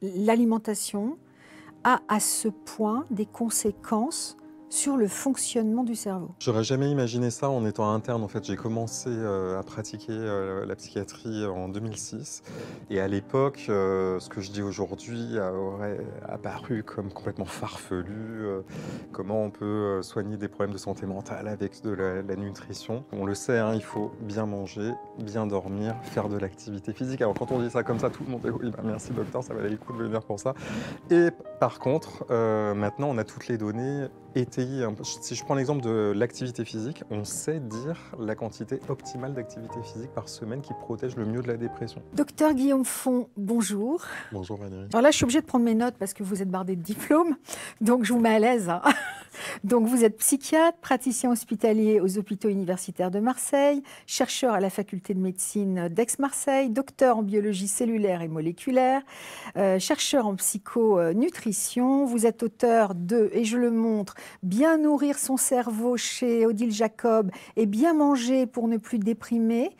l'alimentation a à ce point des conséquences sur le fonctionnement du cerveau. J'aurais jamais imaginé ça en étant interne. En fait, j'ai commencé à pratiquer la psychiatrie en 2006. Et à l'époque, ce que je dis aujourd'hui aurait apparu comme complètement farfelu. Comment on peut soigner des problèmes de santé mentale avec de la nutrition. On le sait, hein, il faut bien manger, bien dormir, faire de l'activité physique. Alors quand on dit ça comme ça, tout le monde dit oui, bah, merci docteur, ça valait le coup de venir pour ça. Et par contre, maintenant, on a toutes les données étayer. Si je prends l'exemple de l'activité physique, on sait dire la quantité optimale d'activité physique par semaine qui protège le mieux de la dépression. Docteur Guillaume Font, bonjour. Bonjour Valérie. Alors là, je suis obligée de prendre mes notes parce que vous êtes bardé de diplômes, donc je vous mets à l'aise, hein. Donc vous êtes psychiatre, praticien hospitalier aux hôpitaux universitaires de Marseille, chercheur à la faculté de médecine d'Aix-Marseille, docteur en biologie cellulaire et moléculaire, chercheur en psychonutrition. Vous êtes auteur de, et je le montre, Bien nourrir son cerveau chez Odile Jacob et bien manger pour ne plus déprimer.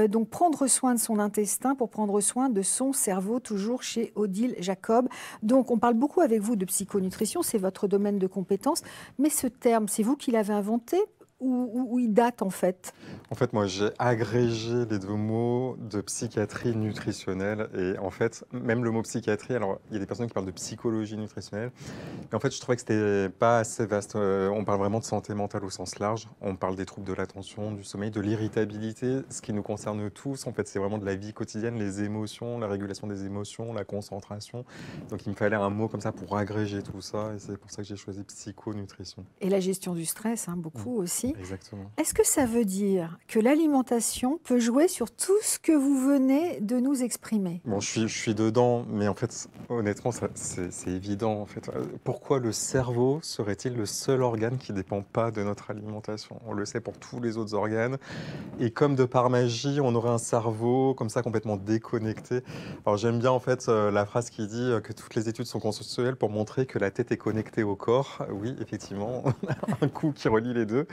Donc prendre soin de son intestin pour prendre soin de son cerveau, toujours chez Odile Jacob. Donc on parle beaucoup avec vous de psychonutrition, c'est votre domaine de compétence. Mais ce terme, c'est vous qui l'avez inventé ou il date en fait? En fait, moi, j'ai agrégé les deux mots de psychiatrie nutritionnelle. Et en fait, même le mot psychiatrie, alors il y a des personnes qui parlent de psychologie nutritionnelle. Mais en fait, je trouvais que c'était pas assez vaste. On parle vraiment de santé mentale au sens large. On parle des troubles de l'attention, du sommeil, de l'irritabilité. Ce qui nous concerne tous, en fait, c'est vraiment de la vie quotidienne, les émotions, la régulation des émotions, la concentration. Donc, il me fallait un mot comme ça pour agréger tout ça. Et c'est pour ça que j'ai choisi psychonutrition. Et la gestion du stress, hein, beaucoup aussi. Exactement. Est-ce que ça veut dire que l'alimentation peut jouer sur tout ce que vous venez de nous exprimer? Bon, je suis dedans, mais en fait, honnêtement, c'est évident. En fait. Pourquoi le cerveau serait-il le seul organe qui ne dépend pas de notre alimentation? On le sait pour tous les autres organes. Et comme de par magie, on aurait un cerveau comme ça complètement déconnecté. Alors j'aime bien en fait la phrase qui dit que toutes les études sont consensuelles pour montrer que la tête est connectée au corps. Oui, effectivement, on a un coup qui relie les deux.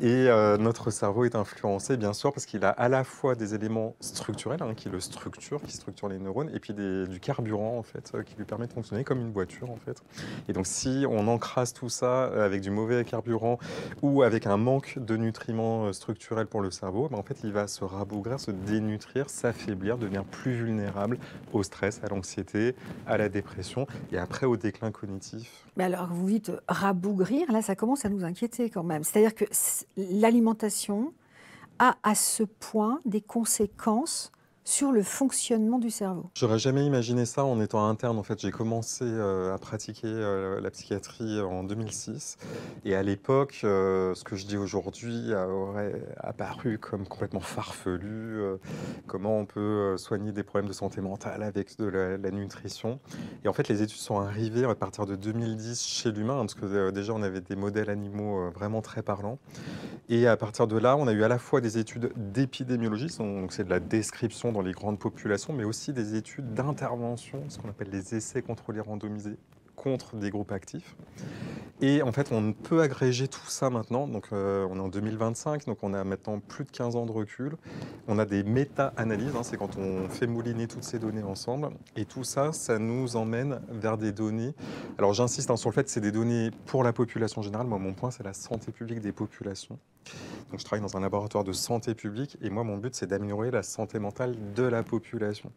Et notre cerveau est influencé, bien sûr, parce qu'il a à la fois des éléments structurels, hein, qui le structurent, qui structurent les neurones, et puis du carburant, en fait, qui lui permet de fonctionner comme une voiture, en fait. Et donc, si on encrasse tout ça avec du mauvais carburant ou avec un manque de nutriments structurels pour le cerveau, ben, en fait, il va se rabougrir, se dénutrir, s'affaiblir, devenir plus vulnérable au stress, à l'anxiété, à la dépression, et après au déclin cognitif. Mais alors, vous dites rabougrir, là, ça commence à nous inquiéter quand même. C'est-à-dire que l'alimentation a à ce point des conséquences sur le fonctionnement du cerveau. J'aurais jamais imaginé ça en étant interne. En fait, j'ai commencé à pratiquer la psychiatrie en 2006. Et à l'époque, ce que je dis aujourd'hui aurait apparu comme complètement farfelu. Comment on peut soigner des problèmes de santé mentale avec de la nutrition. Et en fait, les études sont arrivées à partir de 2010 chez l'humain, hein, parce que déjà, on avait des modèles animaux vraiment très parlants. Et à partir de là, on a eu à la fois des études d'épidémiologie, donc c'est de la description dans les grandes populations, mais aussi des études d'intervention, ce qu'on appelle les essais contrôlés randomisés contre des groupes actifs. Et en fait, on peut agréger tout ça maintenant. Donc, on est en 2025, donc on a maintenant plus de 15 ans de recul. On a des méta-analyses, hein, c'est quand on fait mouliner toutes ces données ensemble. Et tout ça, ça nous emmène vers des données. Alors, j'insiste, hein, sur le fait que c'est des données pour la population générale. Moi, mon point, c'est la santé publique des populations. Donc, je travaille dans un laboratoire de santé publique. Et moi, mon but, c'est d'améliorer la santé mentale de la population.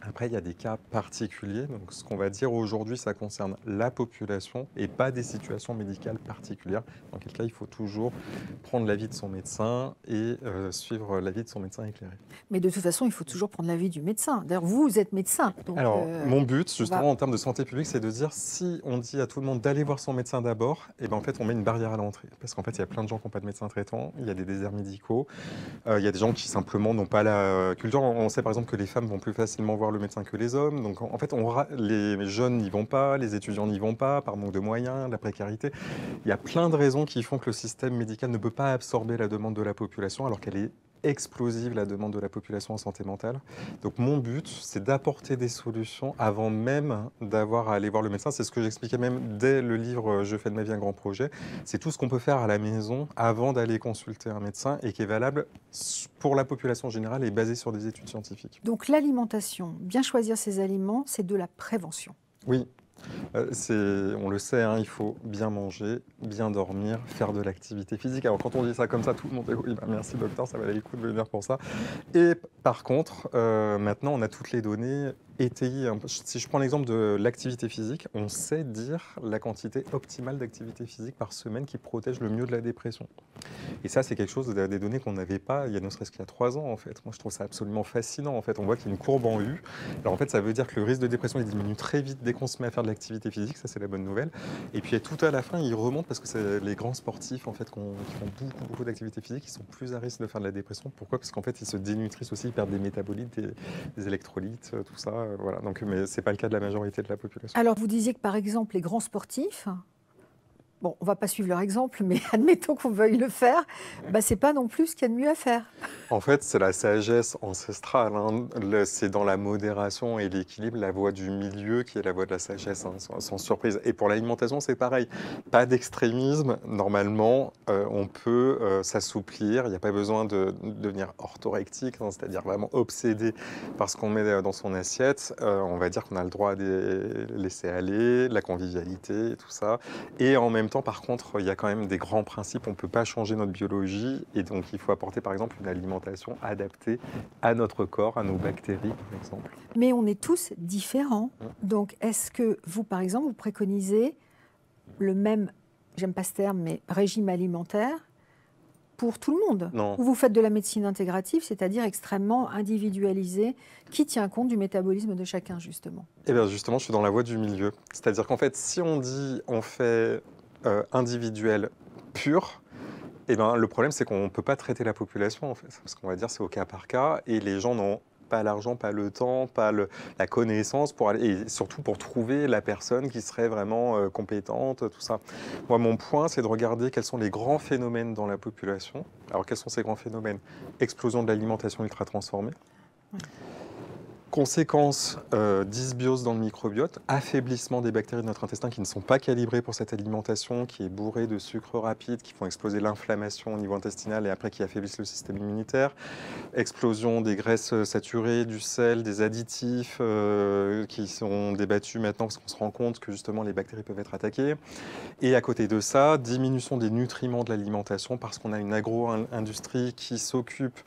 Après, il y a des cas particuliers. Donc, ce qu'on va dire aujourd'hui, ça concerne la population et pas des situations médicales particulières. Dans quel cas, il faut toujours prendre l'avis de son médecin et suivre l'avis de son médecin éclairé. Mais de toute façon, il faut toujours prendre l'avis du médecin. D'ailleurs, vous êtes médecin. Donc, alors, mon but, justement, en termes de santé publique, c'est de dire si on dit à tout le monde d'aller voir son médecin d'abord, et ben en fait, on met une barrière à l'entrée. Parce qu'en fait, il y a plein de gens qui n'ont pas de médecin traitant, il y a des déserts médicaux, il y a des gens qui simplement n'ont pas la culture. On sait par exemple que les femmes vont plus facilement voir le médecin que les hommes. Donc en fait, les jeunes n'y vont pas, les étudiants n'y vont pas, par manque de moyens, la précarité. Il y a plein de raisons qui font que le système médical ne peut pas absorber la demande de la population alors qu'elle est explosive la demande de la population en santé mentale. Donc mon but, c'est d'apporter des solutions avant même d'avoir à aller voir le médecin. C'est ce que j'expliquais même dès le livre Je fais de ma vie un grand projet. C'est tout ce qu'on peut faire à la maison avant d'aller consulter un médecin et qui est valable pour la population générale et basé sur des études scientifiques. Donc l'alimentation, bien choisir ses aliments, c'est de la prévention. Oui. On le sait, hein, il faut bien manger, bien dormir, faire de l'activité physique. Alors quand on dit ça comme ça, tout le monde dit oui, bah, merci docteur, ça valait le coup de venir pour ça. Et par contre, maintenant on a toutes les données étayées. Si je prends l'exemple de l'activité physique, on sait dire la quantité optimale d'activité physique par semaine qui protège le mieux de la dépression. Et ça, c'est quelque chose, des données qu'on n'avait pas, il y a ne serait-ce qu'il y a 3 ans en fait. Moi, je trouve ça absolument fascinant en fait. On voit qu'il y a une courbe en U. Alors en fait, ça veut dire que le risque de dépression il diminue très vite dès qu'on se met à faire de l'activité physique, ça c'est la bonne nouvelle. Et puis tout à la fin, il remonte parce que c'est les grands sportifs en fait qui font beaucoup d'activité physique, ils sont plus à risque de faire de la dépression. Pourquoi? Parce qu'en fait, ils se dénutrissent aussi, ils perdent des métabolites, des électrolytes, tout ça. Voilà. Donc, mais c'est pas le cas de la majorité de la population. Alors vous disiez que par exemple les grands sportifs, bon, on ne va pas suivre leur exemple, mais admettons qu'on veuille le faire, bah, ce n'est pas non plus ce qu'il y a de mieux à faire. En fait, c'est la sagesse ancestrale. Hein. C'est dans la modération et l'équilibre, la voie du milieu qui est la voie de la sagesse, hein, sans surprise. Et pour l'alimentation, c'est pareil. Pas d'extrémisme. Normalement, on peut s'assouplir. Il n'y a pas besoin de devenir orthorectique, hein, c'est-à-dire vraiment obsédé par ce qu'on met dans son assiette. On va dire qu'on a le droit à laisser aller, la convivialité, et tout ça. Et en même temps, par contre, il y a quand même des grands principes. On ne peut pas changer notre biologie. Et donc, il faut apporter, par exemple, une alimentation adaptée à notre corps, à nos bactéries, par exemple. Mais on est tous différents. Donc, est-ce que vous, par exemple, vous préconisez le même, j'aime pas ce terme, mais régime alimentaire pour tout le monde? Non. Ou vous faites de la médecine intégrative, c'est-à-dire extrêmement individualisée, qui tient compte du métabolisme de chacun, justement? Eh bien, justement, je suis dans la voie du milieu. C'est-à-dire qu'en fait, si on dit on fait individuel pur, eh ben, le problème, c'est qu'on ne peut pas traiter la population, en fait. Parce qu'on va dire c'est au cas par cas, et les gens n'ont pas l'argent, pas le temps, pas la connaissance, pour aller, et surtout pour trouver la personne qui serait vraiment compétente, tout ça. Moi, mon point, c'est de regarder quels sont les grands phénomènes dans la population. Alors, quels sont ces grands phénomènes? Explosion de l'alimentation ultra transformée. Conséquence, dysbiose dans le microbiote, affaiblissement des bactéries de notre intestin qui ne sont pas calibrées pour cette alimentation, qui est bourrée de sucres rapides, qui font exploser l'inflammation au niveau intestinal et après qui affaiblissent le système immunitaire. Explosion des graisses saturées, du sel, des additifs qui sont débattus maintenant parce qu'on se rend compte que justement les bactéries peuvent être attaquées. Et à côté de ça, diminution des nutriments de l'alimentation parce qu'on a une agro-industrie qui s'occupe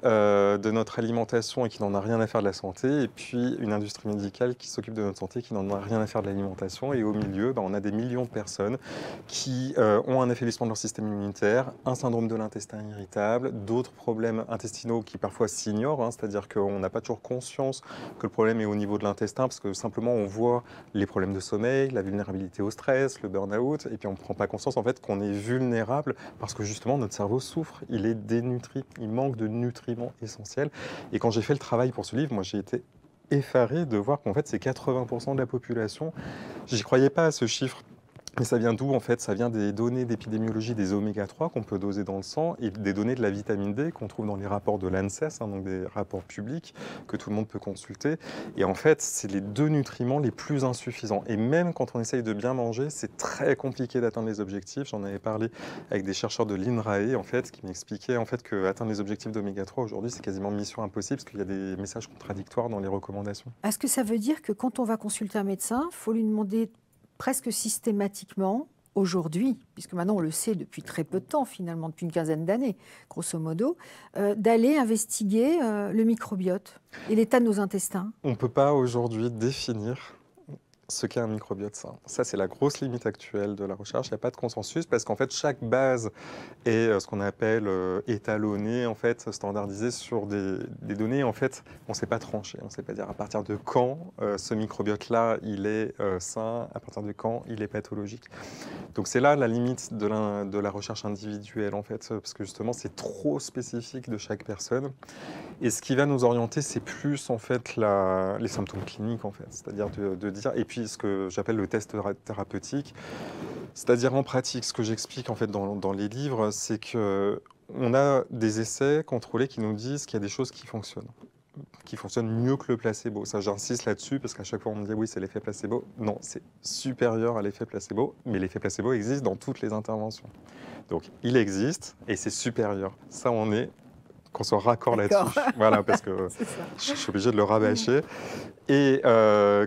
de notre alimentation et qui n'en a rien à faire de la santé. Et puis une industrie médicale qui s'occupe de notre santé, qui n'en a rien à faire de l'alimentation. Et au milieu, on a des millions de personnes qui ont un affaiblissement de leur système immunitaire, un syndrome de l'intestin irritable, d'autres problèmes intestinaux qui parfois s'ignorent, hein, c'est-à-dire qu'on n'a pas toujours conscience que le problème est au niveau de l'intestin, parce que simplement on voit les problèmes de sommeil, la vulnérabilité au stress, le burn-out, et puis on ne prend pas conscience en fait qu'on est vulnérable parce que justement notre cerveau souffre, il est dénutri, il manque de nutriments essentiels. Et quand j'ai fait le travail pour ce livre, moi j'ai été effaré de voir qu'en fait c'est 80% de la population. J'y croyais pas à ce chiffre. Mais ça vient d'où en fait? Ça vient des données d'épidémiologie des oméga 3 qu'on peut doser dans le sang et des données de la vitamine D qu'on trouve dans les rapports de l'ANSES, hein, donc des rapports publics que tout le monde peut consulter. Et en fait, c'est les 2 nutriments les plus insuffisants. Et même quand on essaye de bien manger, c'est très compliqué d'atteindre les objectifs. J'en avais parlé avec des chercheurs de l'INRAE en fait, qui m'expliquaient en fait qu'atteindre les objectifs d'oméga 3 aujourd'hui, c'est quasiment mission impossible parce qu'il y a des messages contradictoires dans les recommandations. Est-ce que ça veut dire que quand on va consulter un médecin, il faut lui demander presque systématiquement, aujourd'hui, puisque maintenant on le sait depuis très peu de temps, finalement, depuis une quinzaine d'années, grosso modo, d'aller investiguer le microbiote et l'état de nos intestins? On ne peut pas aujourd'hui définir ce qu'est un microbiote sain. Ça, c'est la grosse limite actuelle de la recherche. Il n'y a pas de consensus parce qu'en fait, chaque base est ce qu'on appelle étalonnée, en fait, standardisée sur des données. En fait, on ne sait pas trancher. On ne sait pas dire à partir de quand ce microbiote-là, il est sain, à partir de quand il est pathologique. Donc, c'est là la limite de la recherche individuelle, en fait, parce que justement, c'est trop spécifique de chaque personne. Et ce qui va nous orienter, c'est plus, en fait, les symptômes cliniques, en fait. C'est-à-dire de dire... Et puis, ce que j'appelle le test thérapeutique, c'est-à-dire en pratique, ce que j'explique en fait dans les livres, c'est que on a des essais contrôlés qui nous disent qu'il y a des choses qui fonctionnent mieux que le placebo. Ça, j'insiste là-dessus parce qu'à chaque fois on me dit oui, c'est l'effet placebo. Non, c'est supérieur à l'effet placebo, mais l'effet placebo existe dans toutes les interventions. Donc il existe et c'est supérieur. Ça, qu'on soit raccord là-dessus. Voilà, parce que je suis obligé de le rabâcher. Et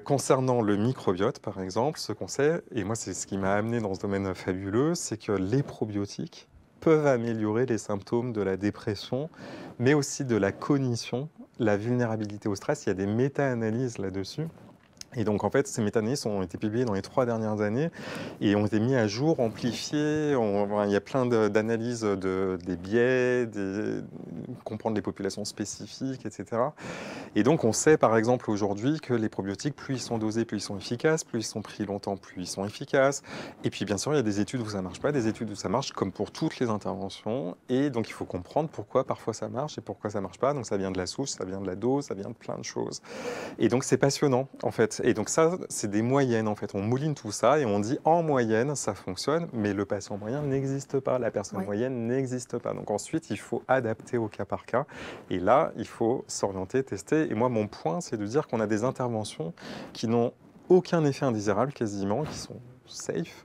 concernant le microbiote, par exemple, ce qu'on sait, et moi c'est ce qui m'a amené dans ce domaine fabuleux, c'est que les probiotiques peuvent améliorer les symptômes de la dépression, mais aussi de la cognition, la vulnérabilité au stress. Il y a des méta-analyses là-dessus. Et donc, en fait, ces méta-analyses ont été publiées dans les 3 dernières années et ont été mis à jour, amplifiées. Il y a plein d'analyses des biais, comprendre les populations spécifiques, etc. Et donc, on sait, par exemple, aujourd'hui que les probiotiques, plus ils sont dosés, plus ils sont efficaces, plus ils sont pris longtemps, plus ils sont efficaces. Et puis, bien sûr, il y a des études où ça ne marche pas, des études où ça marche, comme pour toutes les interventions. Et donc, il faut comprendre pourquoi parfois ça marche et pourquoi ça ne marche pas. Donc, ça vient de la souche, ça vient de la dose, ça vient de plein de choses. Et donc, c'est passionnant, en fait. Et donc ça, c'est des moyennes, en fait. On mouline tout ça et on dit en moyenne, ça fonctionne, mais le patient moyen n'existe pas, la personne moyenne n'existe pas. Donc ensuite, il faut adapter au cas par cas. Et là, il faut s'orienter, tester. Et moi, mon point, c'est de dire qu'on a des interventions qui n'ont aucun effet indésirable, quasiment, qui sont safe.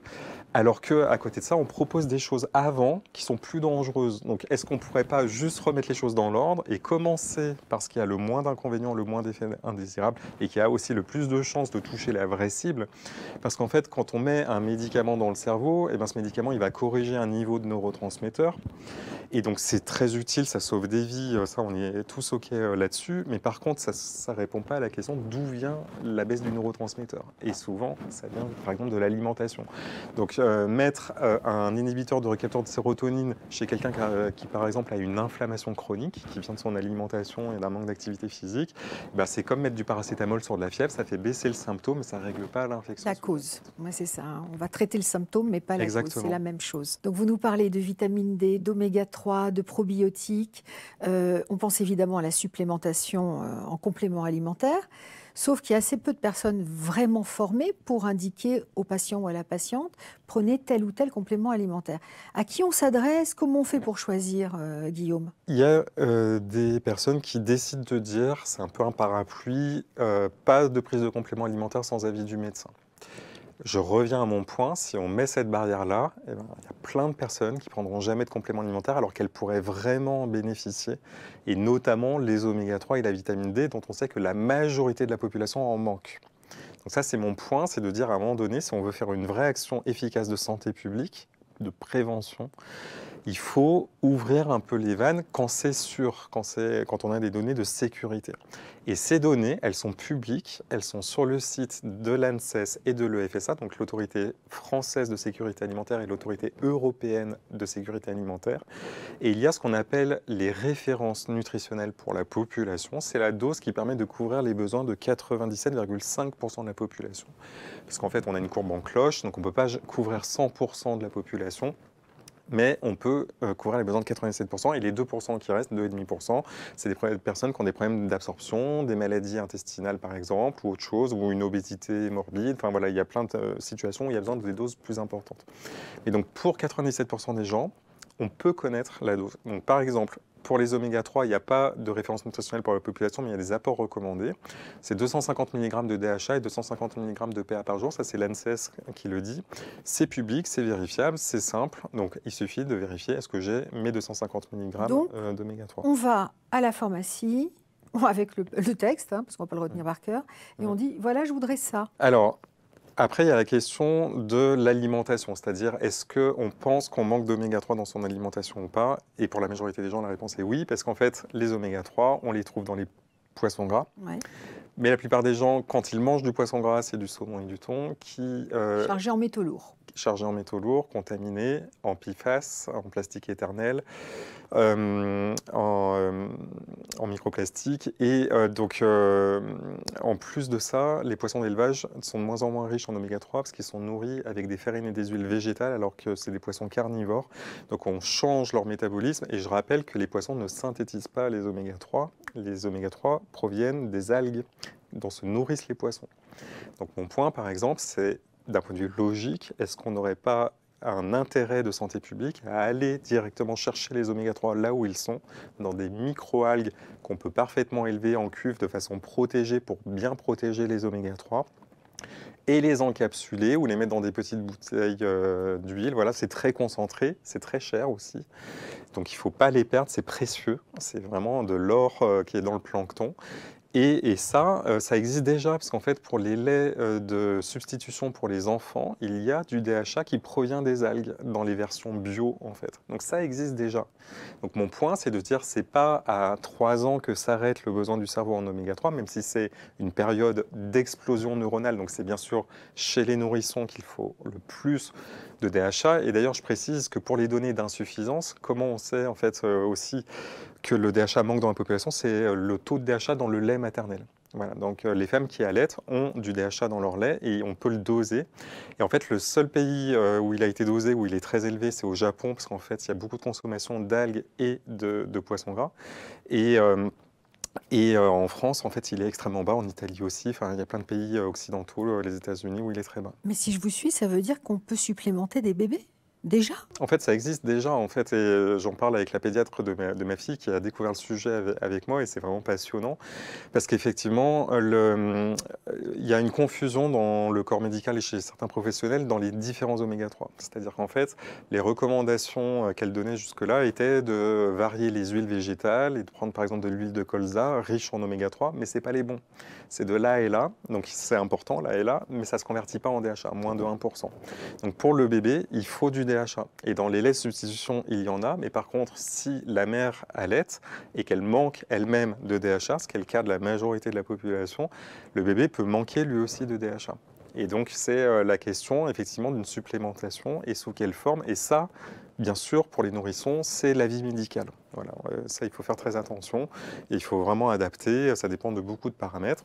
Alors qu'à côté de ça, on propose des choses avant qui sont plus dangereuses. Donc, est-ce qu'on ne pourrait pas juste remettre les choses dans l'ordre et commencer par ce qui a le moins d'inconvénients, le moins d'effets indésirables et qui a aussi le plus de chances de toucher la vraie cible? Parce qu'en fait, quand on met un médicament dans le cerveau, eh ben, ce médicament il va corriger un niveau de neurotransmetteurs. Et donc, c'est très utile, ça sauve des vies, ça, on est tous OK là-dessus. Mais par contre, ça ne répond pas à la question d'où vient la baisse du neurotransmetteur. Et souvent, ça vient, par exemple, de l'alimentation. Donc, mettre un inhibiteur de récepteur de sérotonine chez quelqu'un qui, par exemple, a une inflammation chronique, qui vient de son alimentation et d'un manque d'activité physique, bah, c'est comme mettre du paracétamol sur de la fièvre, ça fait baisser le symptôme, mais ça ne règle pas l'infection. La cause, ouais, c'est ça. On va traiter le symptôme, mais pas la cause, c'est la même chose. Donc, vous nous parlez de vitamine D, d'oméga 3, de probiotiques. On pense évidemment à la supplémentation en complément alimentaire. Sauf qu'il y a assez peu de personnes vraiment formées pour indiquer au patient ou à la patiente « prenez tel ou tel complément alimentaire ». À qui on s'adresse? Comment on fait pour choisir, Guillaume? Il y a des personnes qui décident de dire, c'est un peu un parapluie, pas de prise de complément alimentaire sans avis du médecin. Je reviens à mon point, si on met cette barrière-là, eh ben, il y a plein de personnes qui ne prendront jamais de complément alimentaire alors qu'elles pourraient vraiment en bénéficier, et notamment les oméga 3 et la vitamine D, dont on sait que la majorité de la population en manque. Donc ça, c'est mon point, c'est de dire à un moment donné, si on veut faire une vraie action efficace de santé publique, de prévention, il faut ouvrir un peu les vannes quand c'est sûr, quand on a des données de sécurité. Et ces données, elles sont publiques, elles sont sur le site de l'ANSES et de l'EFSA, donc l'autorité française de sécurité alimentaire et l'autorité européenne de sécurité alimentaire. Et il y a ce qu'on appelle les références nutritionnelles pour la population. C'est la dose qui permet de couvrir les besoins de 97,5% de la population. Parce qu'en fait, on a une courbe en cloche, donc on ne peut pas couvrir 100% de la population. Mais on peut couvrir les besoins de 87%, et les 2% qui restent, 2,5%, c'est des personnes qui ont des problèmes d'absorption, des maladies intestinales par exemple, ou autre chose, ou une obésité morbide. Enfin voilà, il y a plein de situations où il y a besoin de des doses plus importantes. Et donc pour 97% des gens, on peut connaître la dose. Donc par exemple, pour les oméga 3, il n'y a pas de référence nutritionnelle pour la population, mais il y a des apports recommandés. C'est 250 mg de DHA et 250 mg de PA par jour. Ça, c'est l'ANSES qui le dit. C'est public, c'est vérifiable, c'est simple. Donc, il suffit de vérifier est-ce que j'ai mes 250 mg d'oméga 3. On va à la pharmacie, avec le texte, hein, parce qu'on ne va pas le retenir par cœur, et on dit, voilà, je voudrais ça. Alors, après, il y a la question de l'alimentation, c'est-à-dire est-ce qu'on pense qu'on manque d'oméga 3 dans son alimentation ou pas? Et pour la majorité des gens, la réponse est oui, parce qu'en fait, les oméga 3, on les trouve dans les poissons gras. Ouais. Mais la plupart des gens, quand ils mangent du poisson gras, c'est du saumon et du thon qui... chargé en métaux lourds. Chargé en métaux lourds, contaminés, en PFAS, en plastique éternel, en microplastique. Et donc, en plus de ça, les poissons d'élevage sont de moins en moins riches en oméga 3 parce qu'ils sont nourris avec des farines et des huiles végétales alors que c'est des poissons carnivores. Donc, on change leur métabolisme. Et je rappelle que les poissons ne synthétisent pas les oméga 3. Les oméga 3 proviennent des algues dont se nourrissent les poissons. Donc, mon point, par exemple, c'est d'un point de vue logique, est-ce qu'on n'aurait pas un intérêt de santé publique à aller directement chercher les oméga 3 là où ils sont, dans des micro-algues qu'on peut parfaitement élever en cuve de façon protégée pour bien protéger les oméga 3 et les encapsuler ou les mettre dans des petites bouteilles d'huile. Voilà, c'est très concentré, c'est très cher aussi. Donc il ne faut pas les perdre, c'est précieux. C'est vraiment de l'or qui est dans le plancton. Et ça, ça existe déjà, parce qu'en fait, pour les laits de substitution pour les enfants, il y a du DHA qui provient des algues dans les versions bio, en fait. Donc ça existe déjà. Donc mon point, c'est de dire, c'est pas à 3 ans que s'arrête le besoin du cerveau en oméga 3, même si c'est une période d'explosion neuronale. Donc c'est bien sûr chez les nourrissons qu'il faut le plus de DHA. Et d'ailleurs, je précise que pour les données d'insuffisance, comment on sait en fait aussi que le DHA manque dans la population, c'est le taux de DHA dans le lait maternel. Voilà, donc les femmes qui allaitent ont du DHA dans leur lait et on peut le doser. Et en fait, le seul pays où il a été dosé, où il est très élevé, c'est au Japon, parce qu'en fait, il y a beaucoup de consommation d'algues et de poissons gras. Et en France, en fait, il est extrêmement bas, en Italie aussi. Enfin, il y a plein de pays occidentaux, les États-Unis, où il est très bas. Mais si je vous suis, ça veut dire qu'on peut supplémenter des bébés? Déjà? En fait, ça existe déjà, en fait, et j'en parle avec la pédiatre de ma fille qui a découvert le sujet avec moi, et c'est vraiment passionnant, parce qu'effectivement, il y a une confusion dans le corps médical et chez certains professionnels dans les différents oméga 3. C'est-à-dire qu'en fait, les recommandations qu'elle donnait jusque-là étaient de varier les huiles végétales et de prendre par exemple de l'huile de colza riche en oméga 3, mais ce n'est pas les bons. C'est de là et là, donc c'est important, là et là, mais ça ne se convertit pas en DHA, moins de 1%. Donc pour le bébé, il faut du DHA. Et dans les laits de substitution, il y en a, mais par contre, si la mère allaite et qu'elle manque elle-même de DHA, ce qui est le cas de la majorité de la population, le bébé peut manquer lui aussi de DHA. Et donc c'est la question effectivement d'une supplémentation et sous quelle forme. Et ça, bien sûr, pour les nourrissons, c'est l'avis médical. Voilà, ça, il faut faire très attention et il faut vraiment adapter, ça dépend de beaucoup de paramètres.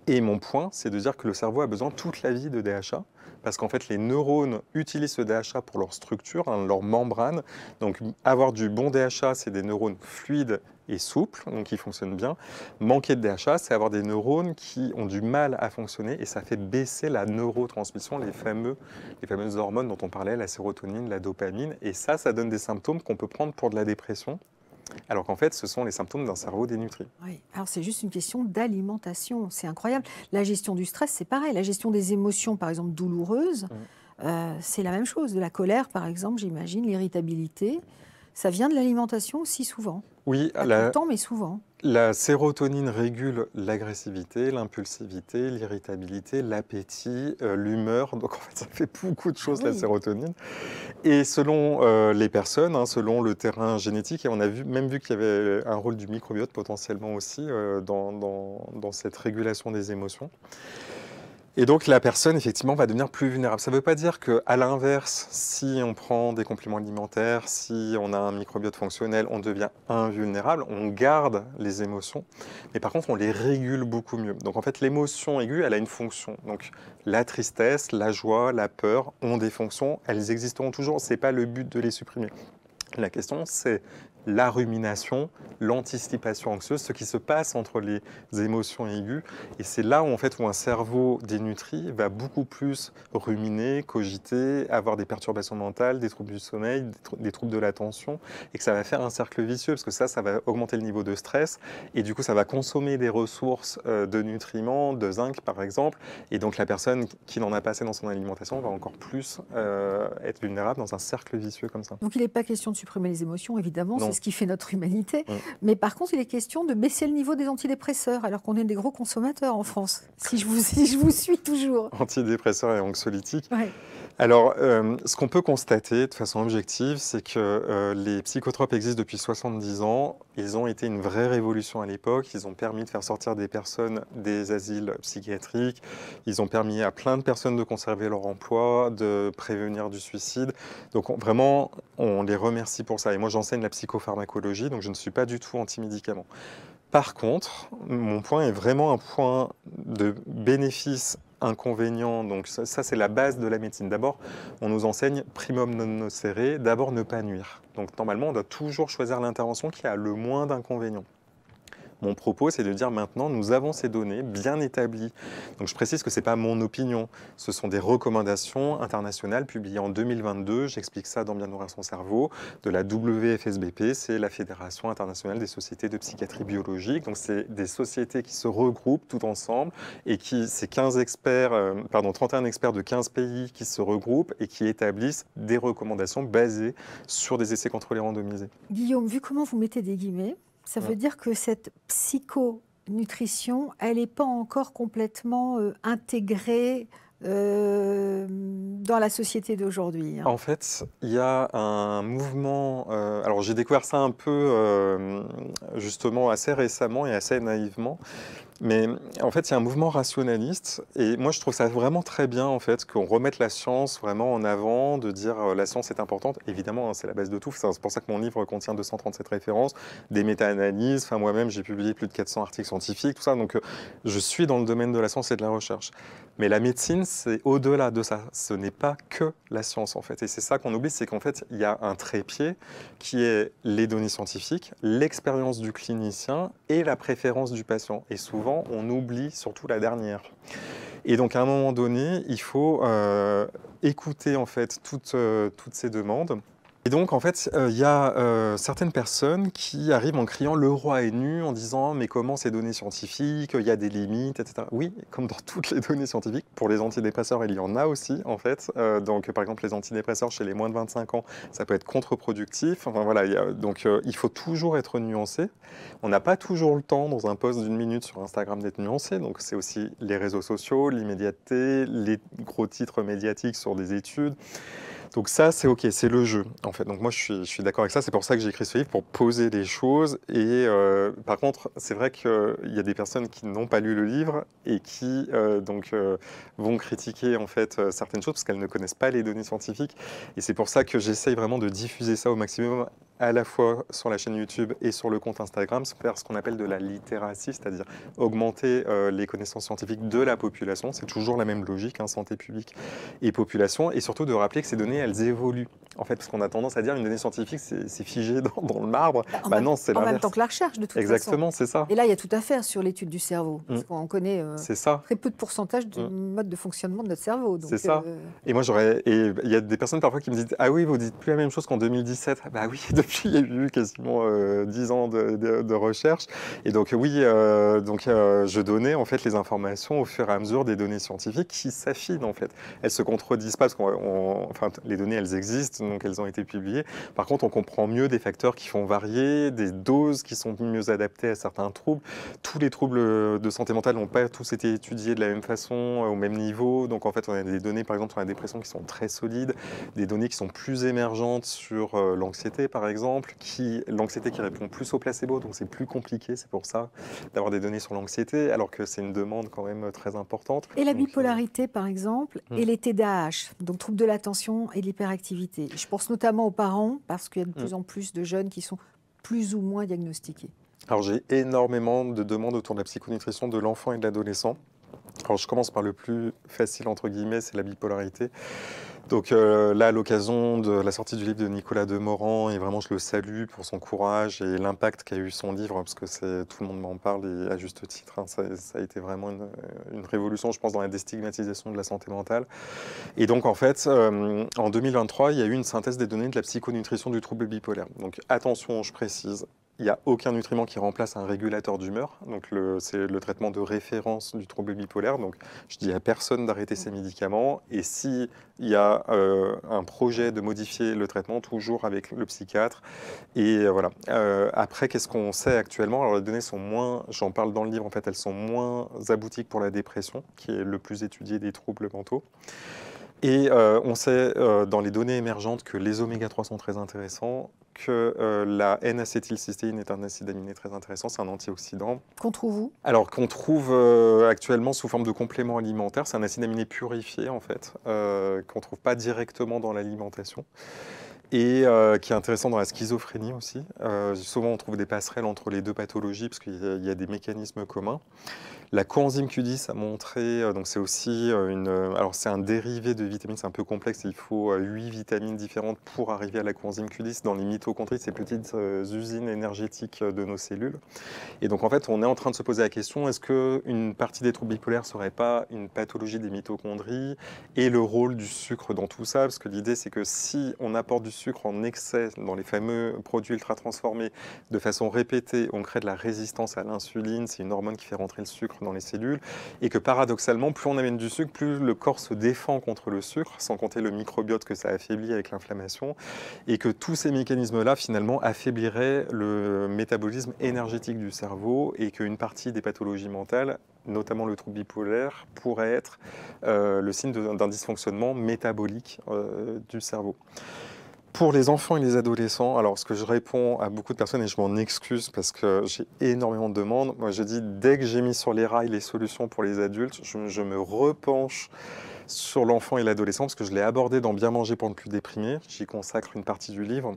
Et mon point, c'est de dire que le cerveau a besoin toute la vie de DHA, parce qu'en fait, les neurones utilisent ce DHA pour leur structure, hein, leur membrane. Donc, avoir du bon DHA, c'est des neurones fluides et souples, donc qui fonctionnent bien. Manquer de DHA, c'est avoir des neurones qui ont du mal à fonctionner, et ça fait baisser la neurotransmission, les fameuses hormones dont on parlait, la sérotonine, la dopamine. Et ça donne des symptômes qu'on peut prendre pour de la dépression. Alors qu'en fait, ce sont les symptômes d'un cerveau dénutri. Oui, alors c'est juste une question d'alimentation, c'est incroyable. La gestion du stress, c'est pareil. La gestion des émotions, par exemple, douloureuses, c'est la même chose. De la colère, par exemple, j'imagine, l'irritabilité, ça vient de l'alimentation aussi souvent. Oui, Pas tout le temps, mais souvent. La sérotonine régule l'agressivité, l'impulsivité, l'irritabilité, l'appétit, l'humeur. Donc en fait, ça fait beaucoup de choses, la sérotonine. Et selon les personnes, hein, selon le terrain génétique, et on a même vu qu'il y avait un rôle du microbiote potentiellement aussi dans cette régulation des émotions. Et donc la personne, effectivement, va devenir plus vulnérable. Ça ne veut pas dire qu'à l'inverse, si on prend des compléments alimentaires, si on a un microbiote fonctionnel, on devient invulnérable, on garde les émotions, mais par contre, on les régule beaucoup mieux. Donc en fait, l'émotion aiguë, elle a une fonction. Donc la tristesse, la joie, la peur ont des fonctions, elles existeront toujours, ce n'est pas le but de les supprimer. La question, c'est la rumination, l'anticipation anxieuse, ce qui se passe entre les émotions aiguës. Et c'est là où, en fait, où un cerveau dénutri va beaucoup plus ruminer, cogiter, avoir des perturbations mentales, des troubles du sommeil, des troubles de l'attention, et que ça va faire un cercle vicieux, parce que ça va augmenter le niveau de stress, et du coup, ça va consommer des ressources de nutriments, de zinc, par exemple, et donc la personne qui n'en a pas assez dans son alimentation va encore plus être vulnérable dans un cercle vicieux comme ça. Donc il n'est pas question de supprimer les émotions, évidemment, c'est ce qui fait notre humanité. Mais par contre, il est question de baisser le niveau des antidépresseurs, alors qu'on est des gros consommateurs en France, si je vous suis toujours. Antidépresseurs et anxiolytiques. Ouais. Alors, ce qu'on peut constater de façon objective, c'est que les psychotropes existent depuis 70 ans. Ils ont été une vraie révolution à l'époque. Ils ont permis de faire sortir des personnes des asiles psychiatriques. Ils ont permis à plein de personnes de conserver leur emploi, de prévenir du suicide. Donc vraiment, on les remercie pour ça. Et moi, j'enseigne la psychopharmacologie, donc je ne suis pas du tout anti-médicaments. Par contre, mon point est vraiment un point de bénéfice inconvénient. Donc ça c'est la base de la médecine. D'abord, on nous enseigne primum non nocere, d'abord ne pas nuire. Donc normalement, on doit toujours choisir l'intervention qui a le moins d'inconvénients. Mon propos, c'est de dire maintenant, nous avons ces données bien établies. Donc je précise que ce n'est pas mon opinion, ce sont des recommandations internationales publiées en 2022, j'explique ça dans Bien nourrir son cerveau, de la WFSBP, c'est la Fédération internationale des sociétés de psychiatrie biologique. Donc c'est des sociétés qui se regroupent tout ensemble et c'est 31 experts de 15 pays qui se regroupent et qui établissent des recommandations basées sur des essais contrôlés randomisés. Guillaume, vu comment vous mettez des guillemets, ça veut dire que cette psychonutrition, elle n'est pas encore complètement intégrée dans la société d'aujourd'hui. En fait, il y a un mouvement, alors j'ai découvert ça un peu justement assez récemment et assez naïvement, mais en fait il y a un mouvement rationaliste et moi je trouve ça vraiment très bien en fait qu'on remette la science vraiment en avant, de dire la science est importante, évidemment hein, c'est la base de tout, c'est pour ça que mon livre contient 237 références, des méta-analyses, enfin moi-même j'ai publié plus de 400 articles scientifiques, tout ça, donc je suis dans le domaine de la science et de la recherche. Mais la médecine, c'est au-delà de ça. Ce n'est pas que la science, en fait. Et c'est ça qu'on oublie, c'est qu'en fait, il y a un trépied qui est les données scientifiques, l'expérience du clinicien et la préférence du patient. Et souvent, on oublie surtout la dernière. Et donc, à un moment donné, il faut écouter, en fait, toutes ces demandes. Et donc, en fait, il y a certaines personnes qui arrivent en criant « le roi est nu », en disant « mais comment ces données scientifiques, il y a des limites, etc. » Oui, comme dans toutes les données scientifiques, pour les antidépresseurs, il y en a aussi, en fait. Donc, par exemple, les antidépresseurs chez les moins de 25 ans, ça peut être contre-productif. Enfin, voilà, il faut toujours être nuancé. On n'a pas toujours le temps, dans un post d'une minute sur Instagram, d'être nuancé. Donc, c'est aussi les réseaux sociaux, l'immédiateté, les gros titres médiatiques sur des études. Donc ça, c'est OK, c'est le jeu, en fait. Donc moi, je suis d'accord avec ça. C'est pour ça que j'ai écrit ce livre, pour poser les choses. Et par contre, c'est vrai qu'il y a des personnes qui n'ont pas lu le livre et qui vont critiquer en fait certaines choses parce qu'elles ne connaissent pas les données scientifiques. Et c'est pour ça que j'essaye vraiment de diffuser ça au maximum, à la fois sur la chaîne YouTube et sur le compte Instagram, faire ce qu'on appelle de la littératie, c'est-à-dire augmenter les connaissances scientifiques de la population. C'est toujours la même logique, hein, santé publique et population. Et surtout de rappeler que ces données, elles évoluent. En fait, parce qu'on a tendance à dire une donnée scientifique, c'est figé dans le marbre. Non, c'est l'inverse. En même temps que la recherche, de toute façon. Exactement, c'est ça. Et là, il y a tout à faire sur l'étude du cerveau. Parce qu'on connaît très peu de pourcentage du mode de fonctionnement de notre cerveau. C'est ça. Et moi, il y a des personnes parfois qui me disent « Ah oui, vous dites plus la même chose qu'en 2017 ». Bah oui, depuis, il y a eu quasiment 10 ans de recherche. Et donc, oui, je donnais en fait les informations au fur et à mesure des données scientifiques qui s'affinent en fait. Elles se contredisent pas parce les données, elles existent, donc elles ont été publiées. Par contre, on comprend mieux des facteurs qui font varier, des doses qui sont mieux adaptées à certains troubles. Tous les troubles de santé mentale n'ont pas tous été étudiés de la même façon, au même niveau. Donc en fait, on a des données, par exemple, sur la dépression qui sont très solides, des données qui sont plus émergentes sur l'anxiété, par exemple, l'anxiété qui répond plus au placebo, donc c'est plus compliqué, c'est pour ça, d'avoir des données sur l'anxiété, alors que c'est une demande quand même très importante. Et la bipolarité, par exemple, et les TDAH, donc troubles de l'attention et de l'hyperactivité. Je pense notamment aux parents, parce qu'il y a de plus en plus de jeunes qui sont plus ou moins diagnostiqués. Alors j'ai énormément de demandes autour de la psychonutrition de l'enfant et de l'adolescent. Alors je commence par le plus facile, entre guillemets, c'est la bipolarité. Donc là, à l'occasion de la sortie du livre de Nicolas Demorand, et vraiment je le salue pour son courage et l'impact qu'a eu son livre, parce que tout le monde m'en parle et à juste titre, hein, ça a été vraiment une révolution, je pense, dans la déstigmatisation de la santé mentale. Et donc en fait, en 2023, il y a eu une synthèse des données de la psychonutrition du trouble bipolaire. Donc attention, je précise, il n'y a aucun nutriment qui remplace un régulateur d'humeur. Donc c'est le traitement de référence du trouble bipolaire. Donc je dis à personne d'arrêter ses médicaments. Et s'il y a un projet de modifier le traitement, toujours avec le psychiatre. Et voilà. Après, qu'est-ce qu'on sait actuellement? Alors les données sont moins, j'en parle dans le livre en fait, elles sont moins abouties que pour la dépression, qui est le plus étudié des troubles mentaux. Et on sait dans les données émergentes que les oméga-3 sont très intéressants, que la N-acétylcystéine est un acide aminé très intéressant, c'est un antioxydant. Qu'on trouve où? Alors qu'on trouve actuellement sous forme de complément alimentaire, c'est un acide aminé purifié en fait, qu'on ne trouve pas directement dans l'alimentation. et qui est intéressant dans la schizophrénie aussi. Souvent, on trouve des passerelles entre les deux pathologies parce qu'il y a des mécanismes communs. La coenzyme Q10 a montré, donc c'est aussi alors c'est un dérivé de vitamines, c'est un peu complexe, il faut 8 vitamines différentes pour arriver à la coenzyme Q10 dans les mitochondries, ces petites usines énergétiques de nos cellules. Et donc en fait, on est en train de se poser la question, est-ce qu'une partie des troubles bipolaires ne serait pas une pathologie des mitochondries et le rôle du sucre dans tout ça? Parce que l'idée, c'est que si on apporte du sucre en excès dans les fameux produits ultra transformés de façon répétée, on crée de la résistance à l'insuline, c'est une hormone qui fait rentrer le sucre dans les cellules, et que paradoxalement, plus on amène du sucre, plus le corps se défend contre le sucre, sans compter le microbiote que ça affaiblit avec l'inflammation, et que tous ces mécanismes-là, finalement, affaibliraient le métabolisme énergétique du cerveau, et qu'une partie des pathologies mentales, notamment le trouble bipolaire, pourrait être le signe d'un dysfonctionnement métabolique du cerveau. Pour les enfants et les adolescents, alors ce que je réponds à beaucoup de personnes, et je m'en excuse parce que j'ai énormément de demandes, moi je dis dès que j'ai mis sur les rails les solutions pour les adultes, je me repenche sur l'enfant et l'adolescent parce que je l'ai abordé dans Bien manger pour ne plus déprimer, j'y consacre une partie du livre.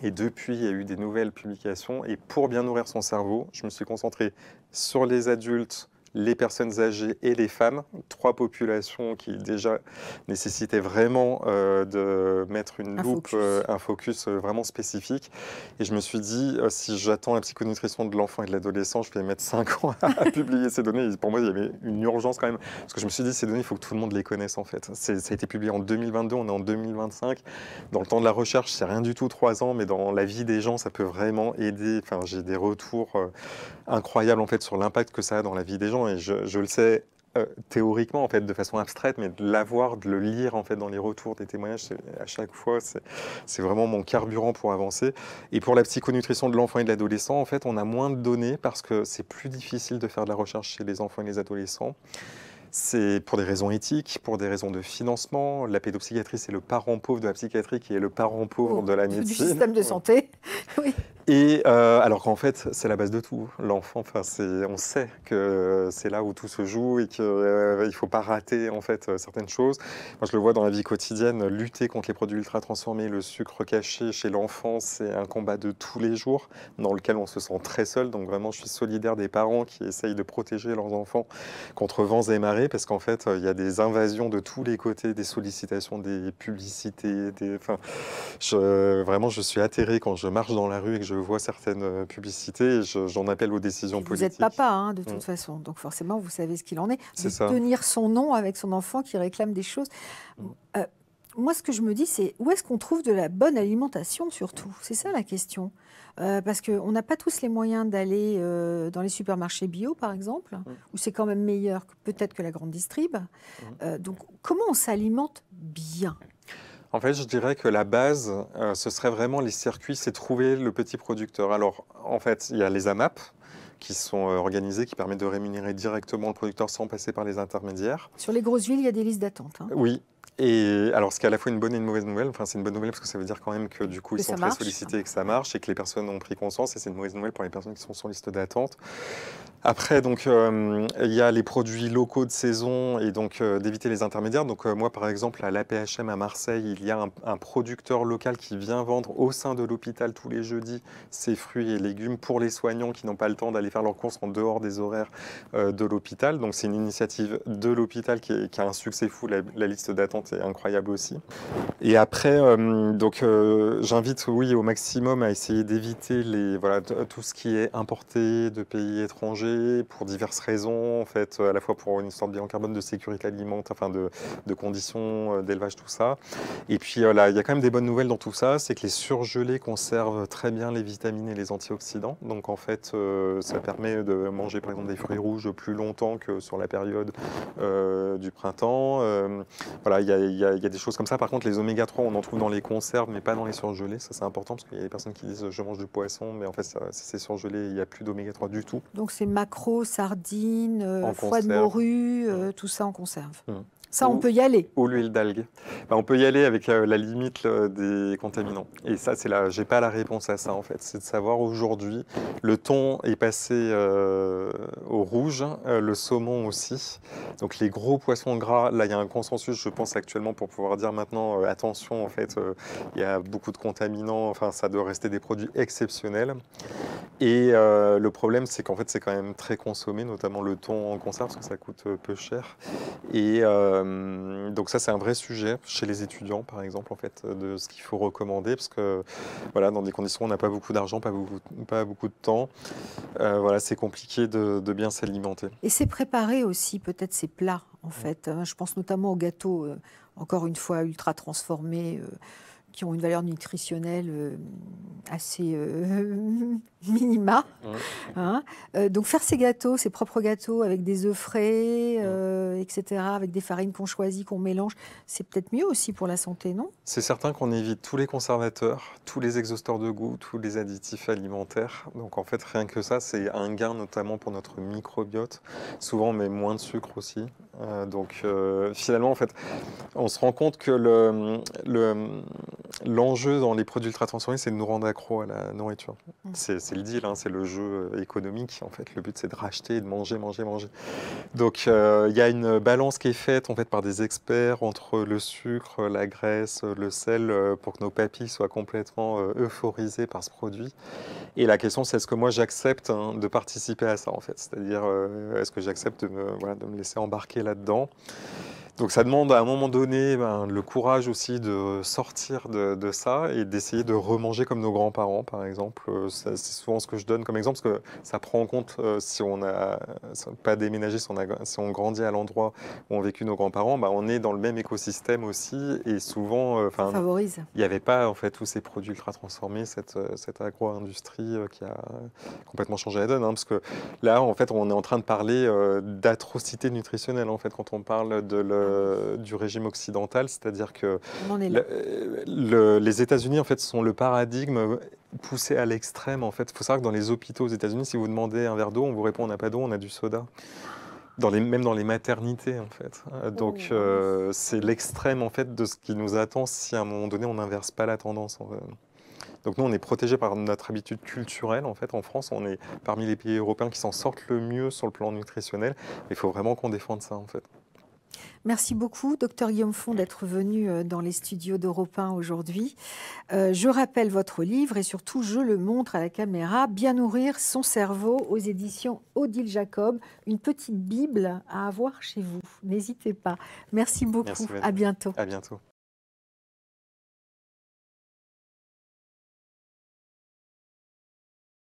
Et depuis, il y a eu des nouvelles publications. Et pour bien nourrir son cerveau, je me suis concentré sur les adultes, les personnes âgées et les femmes, 3 populations qui déjà nécessitaient vraiment de mettre une loupe, un focus vraiment spécifique. Et je me suis dit, si j'attends la psychonutrition de l'enfant et de l'adolescent, je vais mettre 5 ans à publier ces données. Et pour moi, il y avait une urgence quand même. Parce que je me suis dit, ces données, il faut que tout le monde les connaisse en fait. Ça a été publié en 2022, on est en 2025. Dans le temps de la recherche, c'est rien du tout 3 ans, mais dans la vie des gens, ça peut vraiment aider. Enfin, j'ai des retours incroyables en fait sur l'impact que ça a dans la vie des gens. Et je le sais théoriquement, en fait, de façon abstraite, mais de l'avoir, de le lire en fait dans les retours des témoignages, à chaque fois, c'est vraiment mon carburant pour avancer. Et pour la psychonutrition de l'enfant et de l'adolescent, en fait, on a moins de données parce que c'est plus difficile de faire de la recherche chez les enfants et les adolescents. C'est pour des raisons éthiques, pour des raisons de financement. La pédopsychiatrie, c'est le parent pauvre de la psychiatrie qui est le parent pauvre de la médecine. Du système de santé, oui. Et alors qu'en fait, c'est la base de tout. L'enfant, enfin, on sait que c'est là où tout se joue et qu'il ne faut pas rater en fait certaines choses. Moi, je le vois dans la vie quotidienne, lutter contre les produits ultra transformés, le sucre caché chez l'enfant, c'est un combat de tous les jours dans lequel on se sent très seul. Donc vraiment, je suis solidaire des parents qui essayent de protéger leurs enfants contre vents et marées parce qu'en fait, il y a des invasions de tous les côtés, des sollicitations, des publicités. Enfin, vraiment, je suis atterré quand je marche dans la rue et que je vois certaines publicités, j'en appelle aux décisions politiques. Vous êtes papa, hein, de toute façon, donc forcément, vous savez ce qu'il en est. C'est ça. Tenir son nom avec son enfant qui réclame des choses. Moi, ce que je me dis, c'est où est-ce qu'on trouve de la bonne alimentation, surtout? C'est ça la question. Parce qu'on n'a pas tous les moyens d'aller dans les supermarchés bio, par exemple, où c'est quand même meilleur peut-être que la grande distrib. Donc, comment on s'alimente bien? En fait, je dirais que la base, ce serait vraiment les circuits, c'est trouver le petit producteur. Alors, en fait, il y a les AMAP qui sont organisés, qui permettent de rémunérer directement le producteur sans passer par les intermédiaires. Sur les grosses villes, il y a des listes d'attente. Hein. Oui. Et alors, ce qui est à la fois une bonne et une mauvaise nouvelle, enfin, c'est une bonne nouvelle parce que ça veut dire quand même que du coup, ils sont très sollicités et que ça marche et que les personnes ont pris conscience. Et c'est une mauvaise nouvelle pour les personnes qui sont sur liste d'attente. Après, donc, il y a les produits locaux de saison et donc d'éviter les intermédiaires. Donc, moi, par exemple, à l'APHM à Marseille, il y a un producteur local qui vient vendre au sein de l'hôpital tous les jeudis ses fruits et légumes pour les soignants qui n'ont pas le temps d'aller faire leurs courses en dehors des horaires de l'hôpital. Donc, c'est une initiative de l'hôpital qui a un succès fou. La liste d'attente est incroyable aussi. Et après, donc, j'invite, oui, au maximum à essayer d'éviter tout ce qui est importé de pays étrangers pour diverses raisons, en fait, à la fois pour une histoire de bilan carbone, de sécurité alimentaire, enfin de conditions d'élevage, tout ça. Et puis là, il y a quand même des bonnes nouvelles dans tout ça, c'est que les surgelés conservent très bien les vitamines et les antioxydants. Donc en fait, ça permet de manger par exemple des fruits rouges plus longtemps que sur la période du printemps. Voilà, il y a des choses comme ça. Par contre, les oméga 3, on en trouve dans les conserves, mais pas dans les surgelés. Ça, c'est important parce qu'il y a des personnes qui disent je mange du poisson, mais en fait, si c'est surgelé, il n'y a plus d'oméga 3 du tout. Donc c'est maquereaux, sardines, foie de morue, tout ça en conserve. Ça, on peut y aller. ou l'huile d'algue. On peut y aller avec la limite des contaminants. Et ça, j'ai pas la réponse à ça en fait. C'est de savoir aujourd'hui, le thon est passé au rouge, le saumon aussi. Donc les gros poissons gras, là il y a un consensus, je pense actuellement, pour pouvoir dire maintenant attention en fait, il y a beaucoup de contaminants. Enfin, ça doit rester des produits exceptionnels. Et le problème, c'est qu'en fait, c'est quand même très consommé, notamment le thon en conserve, parce que ça coûte peu cher. Et donc ça, c'est un vrai sujet chez les étudiants, par exemple, en fait, de ce qu'il faut recommander, parce que voilà, dans des conditions où on n'a pas beaucoup d'argent, pas beaucoup de temps, voilà, c'est compliqué de bien s'alimenter. Et c'est préparer aussi peut-être ces plats, en fait. Je pense notamment aux gâteaux, encore une fois, ultra transformés, qui ont une valeur nutritionnelle assez minima. Hein. Donc faire ces gâteaux, ces propres gâteaux avec des œufs frais, etc., avec des farines qu'on choisit, qu'on mélange, c'est peut-être mieux aussi pour la santé, non? C'est certain qu'on évite tous les conservateurs, tous les exhausteurs de goût, tous les additifs alimentaires. Donc en fait, rien que ça, c'est un gain notamment pour notre microbiote. Souvent, on met moins de sucre aussi. Donc finalement, en fait, on se rend compte que l'enjeu dans les produits ultra transformés, c'est de nous rendre accro à la nourriture. C'est le deal, hein, c'est le jeu économique. En fait, le but, c'est de racheter, de manger, manger, manger. Donc il y a une balance qui est faite en fait par des experts entre le sucre, la graisse, le sel, pour que nos papilles soient complètement euphorisées par ce produit. Et la question, c'est est-ce que moi j'accepte de participer à ça en fait, c'est-à-dire est-ce que j'accepte de me laisser embarquer là-dedans. Donc ça demande à un moment donné le courage aussi de sortir de ça et d'essayer de remanger comme nos grands-parents, par exemple. C'est souvent ce que je donne comme exemple, parce que ça prend en compte si on n'a pas déménagé, si on grandit à l'endroit où ont vécu nos grands-parents, on est dans le même écosystème aussi. Et souvent, Ça favorise. il n'y avait pas en fait tous ces produits ultra transformés, cette agro-industrie qui a complètement changé la donne. Parce que là, en fait, on est en train de parler d'atrocité nutritionnelle en fait, quand on parle du régime occidental, c'est-à-dire que les États-Unis en fait sont le paradigme poussé à l'extrême. En fait, il faut savoir que dans les hôpitaux aux États-Unis, si vous demandez un verre d'eau, on vous répond on n'a pas d'eau, on a du soda. Même dans les maternités en fait. Donc c'est l'extrême en fait de ce qui nous attend si à un moment donné on n'inverse pas la tendance. En fait. Donc nous, on est protégés par notre habitude culturelle. En fait, en France, on est parmi les pays européens qui s'en sortent le mieux sur le plan nutritionnel. Il faut vraiment qu'on défende ça, en fait. Merci beaucoup, Dr Guillaume Font, d'être venu dans les studios d'Europe 1 aujourd'hui. Je rappelle votre livre et surtout, je le montre à la caméra, Bien nourrir son cerveau aux éditions Odile Jacob. Une petite Bible à avoir chez vous. N'hésitez pas. Merci beaucoup. Merci, à bientôt. À bientôt.